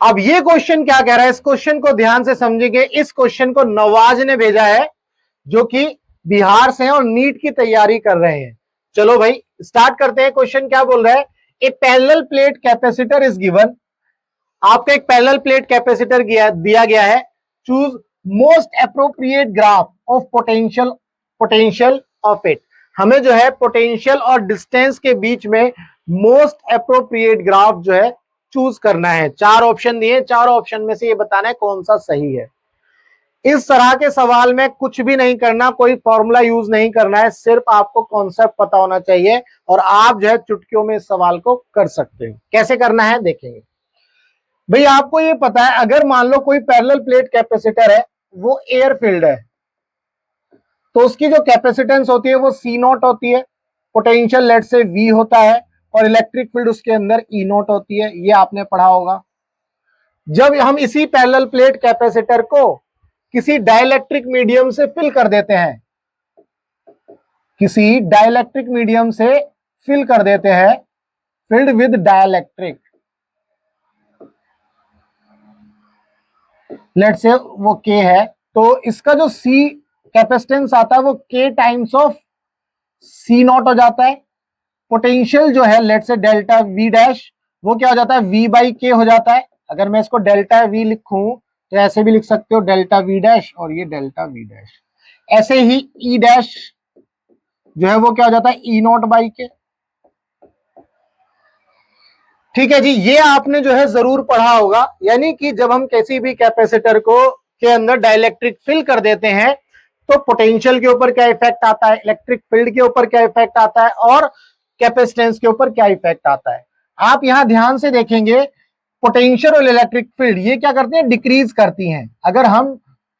अब ये क्वेश्चन क्या कह रहा है, इस क्वेश्चन को ध्यान से समझेंगे। इस क्वेश्चन को नवाज ने भेजा है, जो कि बिहार से हैं और नीट की तैयारी कर रहे हैं। चलो भाई स्टार्ट करते हैं। क्वेश्चन क्या बोल रहा है, a parallel plate capacitor is given. आपको एक पैरेलल प्लेट कैपेसिटर दिया गया है। Choose most appropriate graph of potential of it. हमें जो है पोटेंशियल और डिस्टेंस के बीच में मोस्ट अप्रोप्रिएट ग्राफ जो है चूज करना है। चार ऑप्शन दिए, चारों ऑप्शन में से ये बताना है कौन सा सही है। इस तरह के सवाल में कुछ भी नहीं करना, कोई फॉर्मूला यूज नहीं करना है, सिर्फ आपको कॉन्सेप्ट पता होना चाहिए और आप जो है चुटकियों में इस सवाल को कर सकते हैं। कैसे करना है देखेंगे। भाई आपको ये पता है, अगर मान लो कोई पैरेलल प्लेट कैपेसिटर है, वो एयर फील्ड है, तो उसकी जो कैपेसिटेंस होती है वो सी नॉट होती है, पोटेंशियल लेट से वी होता है, और इलेक्ट्रिक फील्ड उसके अंदर ई नॉट होती है। ये आपने पढ़ा होगा। जब हम इसी पैरेलल प्लेट कैपेसिटर को किसी डाइलेक्ट्रिक मीडियम से फिल कर देते हैं, किसी डाइलेक्ट्रिक मीडियम से फिल कर देते हैं, फिल्ड विद डाइलेक्ट्रिक, लेट से वो के है, तो इसका जो सी कैपेसिटेंस आता है वो के टाइम्स ऑफ सी नॉट हो जाता है। पोटेंशियल जो है लेट से डेल्टा वी डैश, वो क्या हो जाता है, वी बाई के हो जाता है। अगर मैं इसको डेल्टा वी लिखूं तो ऐसे भी लिख सकते हो, डेल्टा वी डैश और ये डेल्टा वी डैश। ऐसे ही ई डैश जो है वो क्या हो जाता है, ई नॉट बाई के। ठीक है जी, ये आपने जो है जरूर पढ़ा होगा। यानी कि जब हम किसी भी कैपेसिटर को के अंदर डाइलेक्ट्रिक फिल कर देते हैं तो पोटेंशियल के ऊपर क्या इफेक्ट आता है, इलेक्ट्रिक फील्ड के ऊपर क्या इफेक्ट आता है, और कैपेसिटेंस के ऊपर क्या इफेक्ट आता है। आप यहां ध्यान से देखेंगे, पोटेंशियल और इलेक्ट्रिक फील्ड ये क्या करती हैं, डिक्रीज करती हैं अगर हम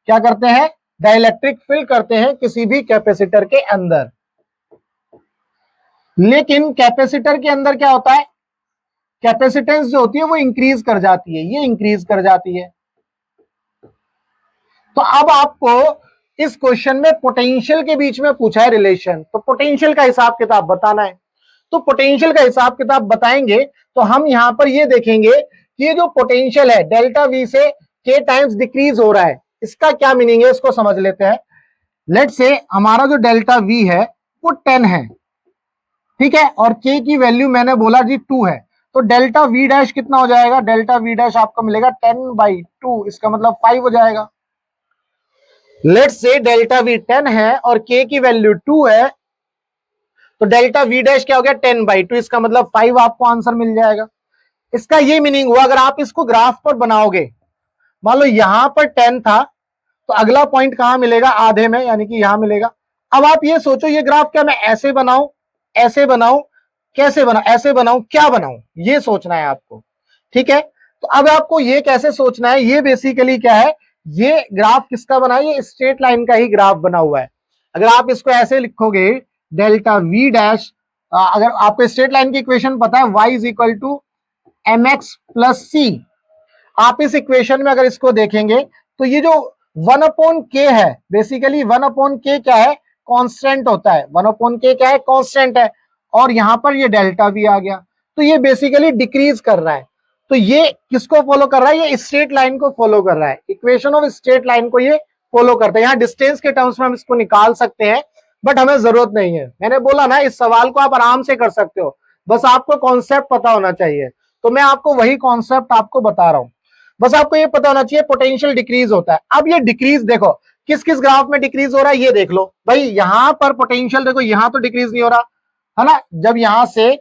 क्या करते हैं, डाइलेक्ट्रिक फिल करते हैं किसी भी कैपेसिटर के अंदर। लेकिन कैपेसिटर के अंदर क्या होता है, कैपेसिटेंस जो होती है वो इंक्रीज कर जाती है, ये इंक्रीज कर जाती है। तो अब आपको इस क्वेश्चन में पोटेंशियल के बीच में पूछा है रिलेशन, तो पोटेंशियल का हिसाब किताब बताना है। तो पोटेंशियल का हिसाब किताब बताएंगे तो हम यहां पर ये देखेंगे कि ये जो पोटेंशियल है डेल्टा वी से के टाइम्स डिक्रीज हो रहा है, इसका क्या मीनिंग है इसको समझ लेते हैं। लेट से हमारा जो डेल्टा वी है वो 10 है, ठीक है, और के की वैल्यू मैंने बोला जी 2 है, तो डेल्टा वी डैश कितना हो जाएगा, डेल्टा वी डैश आपको मिलेगा 10/2, इसका मतलब 5 हो जाएगा। लेट से डेल्टा वी 10 है और के की वैल्यू 2 है, तो डेल्टा वी डैश क्या हो गया, 10/2, इसका मतलब 5 आपको आंसर मिल जाएगा। इसका ये मीनिंग हुआ, अगर आप इसको ग्राफ पर बनाओगे, मान लो यहां पर 10 था, तो अगला पॉइंट कहां मिलेगा, आधे में, यानी कि यहां मिलेगा। अब आप ये सोचो, ये ग्राफ क्या मैं ऐसे बनाऊं, ऐसे बनाऊं, कैसे बनाऊं, ऐसे बनाऊं, क्या बनाऊं, ये सोचना है आपको। ठीक है, तो अब आपको ये कैसे सोचना है, ये बेसिकली क्या है, ये ग्राफ किसका बना है, ये स्ट्रेट लाइन का ही ग्राफ बना हुआ है। अगर आप इसको ऐसे लिखोगे, डेल्टा वी डैश, अगर आपको स्ट्रेट लाइन की इक्वेशन पता है, y is equal to m x plus c, आप इस इक्वेशन में अगर इसको देखेंगे तो ये जो 1/k है, बेसिकली 1/k क्या है, कांस्टेंट होता है। 1/k क्या है, कांस्टेंट है, और यहां पर ये डेल्टा भी आ गया, तो ये बेसिकली डिक्रीज कर रहा है। तो ये किसको फॉलो कर रहा है, ये स्ट्रेट लाइन को फॉलो कर रहा है, इक्वेशन ऑफ स्ट्रेट लाइन को ये फॉलो करता है। यहाँ डिस्टेंस के टर्म्स में हम इसको निकाल सकते हैं, बट हमें जरूरत नहीं है। मैंने बोला ना, इस सवाल को आप आराम से कर सकते हो, बस आपको कॉन्सेप्ट पता होना चाहिए। तो मैं आपको वही कॉन्सेप्ट आपको बता रहा हूं, बस आपको ये पता होना चाहिए पोटेंशियल डिक्रीज होता है। अब ये डिक्रीज देखो किस किस ग्राफ में डिक्रीज हो रहा है, ये देख लो भाई। यहां पर पोटेंशियल देखो, यहां तो डिक्रीज नहीं हो रहा है ना, जब यहां से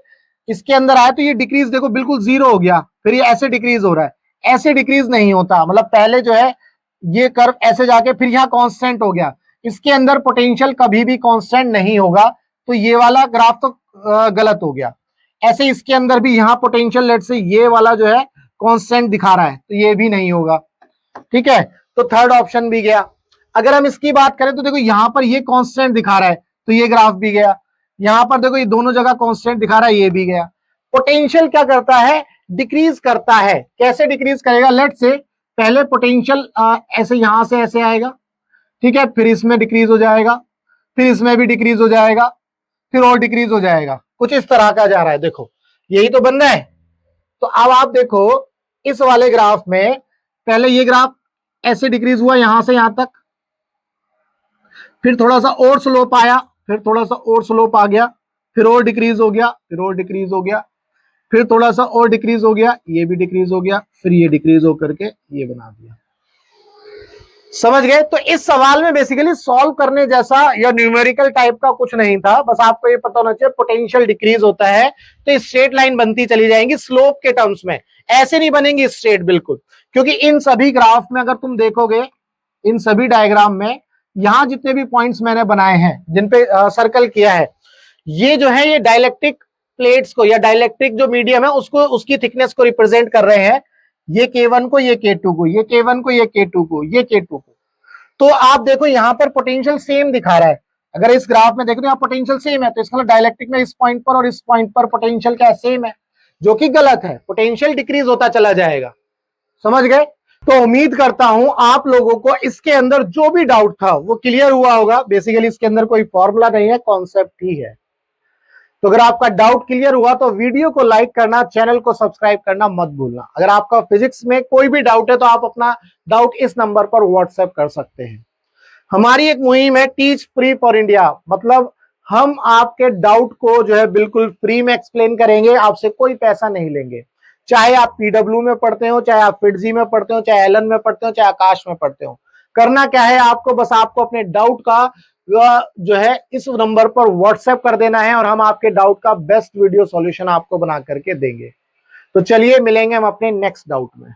इसके अंदर आया तो ये डिक्रीज देखो बिल्कुल 0 हो गया, फिर ये ऐसे डिक्रीज हो रहा है, ऐसे डिक्रीज नहीं होता। मतलब पहले जो है ये कर्व ऐसे जाके फिर यहाँ कांस्टेंट हो गया, इसके अंदर पोटेंशियल कभी भी कांस्टेंट नहीं होगा, तो ये वाला ग्राफ तो गलत हो गया। ऐसे इसके अंदर भी यहाँ पोटेंशियल लेट से ये वाला जो है कांस्टेंट दिखा रहा है, तो ये भी नहीं होगा। ठीक है, तो थर्ड ऑप्शन भी गया। अगर हम इसकी बात करें तो देखो यहां पर ये कांस्टेंट दिखा रहा है, तो ये ग्राफ भी गया। यहां पर देखो ये दोनों जगह कांस्टेंट दिखा रहा है, ये भी गया। पोटेंशियल क्या करता है, डिक्रीज करता है। कैसे डिक्रीज करेगा, लेट से पहले पोटेंशियल ऐसे यहां से ऐसे आएगा, ठीक है, फिर इसमें डिक्रीज हो जाएगा, फिर इसमें भी डिक्रीज हो जाएगा, फिर और डिक्रीज हो जाएगा, कुछ इस तरह का जा रहा है। देखो यही तो बन रहा है। तो अब आप देखो इस वाले ग्राफ में पहले ये ग्राफ ऐसे डिक्रीज हुआ यहां से यहां तक, फिर थोड़ा सा और स्लोप आया, फिर थोड़ा सा और स्लोप आ गया, फिर और डिक्रीज हो गया, फिर और डिक्रीज हो गया, फिर थोड़ा सा और डिक्रीज हो गया, ये भी डिक्रीज हो गया, फिर ये डिक्रीज होकर के ये बना दिया। समझ गए? तो इस सवाल में बेसिकली सॉल्व करने जैसा या न्यूमेरिकल टाइप का कुछ नहीं था, बस आपको ये पता होना चाहिए पोटेंशियल डिक्रीज होता है तो स्ट्रेट लाइन बनती चली जाएंगी स्लोप के टर्म्स में, ऐसे नहीं बनेंगी स्ट्रेट बिल्कुल, क्योंकि इन सभी ग्राफ में अगर तुम देखोगे, इन सभी डायग्राम में यहां जितने भी पॉइंट्स मैंने बनाए हैं जिन पे सर्कल किया है, ये जो है ये डाइलेक्ट्रिक प्लेट्स को या डाइलेक्ट्रिक जो मीडियम है उसको, उसकी थिकनेस को रिप्रेजेंट कर रहे हैं। ये K1 को, ये K2 को, ये K1 को, ये K2 को, ये K2 को। तो आप देखो यहां पर पोटेंशियल सेम दिखा रहा है, अगर इस ग्राफ में देखो तो यहाँ पोटेंशियल सेम है, तो इसका मतलब डाइलेक्ट्रिक में इस पॉइंट पर और इस पॉइंट पर पोटेंशियल क्या सेम है, जो कि गलत है, पोटेंशियल डिक्रीज होता चला जाएगा। समझ गए? तो उम्मीद करता हूं आप लोगों को इसके अंदर जो भी डाउट था वो क्लियर हुआ होगा। बेसिकली इसके अंदर कोई फॉर्मूला नहीं है, कॉन्सेप्ट ही है। तो अगर आपका डाउट क्लियर हुआ तो वीडियो को लाइक करना, चैनल को सब्सक्राइब करना मत भूलना। अगर आपका फिजिक्स में कोई भी डाउट है तो आप अपना डाउट इस नंबर पर व्हाट्सएप कर सकते हैं। हमारी एक मुहिम है टीच फ्री फॉर इंडिया, मतलब हम आपके डाउट को जो है बिल्कुल फ्री में एक्सप्लेन करेंगे, आपसे कोई पैसा नहीं लेंगे। चाहे आप पीडब्ल्यू में पढ़ते हो, चाहे आप फिटजी में पढ़ते हो, चाहे एलन में पढ़ते हो, चाहे आकाश में पढ़ते हो, करना क्या है आपको, बस आपको अपने डाउट का जो है इस नंबर पर व्हाट्सएप कर देना है और हम आपके डाउट का बेस्ट वीडियो सॉल्यूशन आपको बना करके देंगे। तो चलिए मिलेंगे हम अपने नेक्स्ट डाउट में।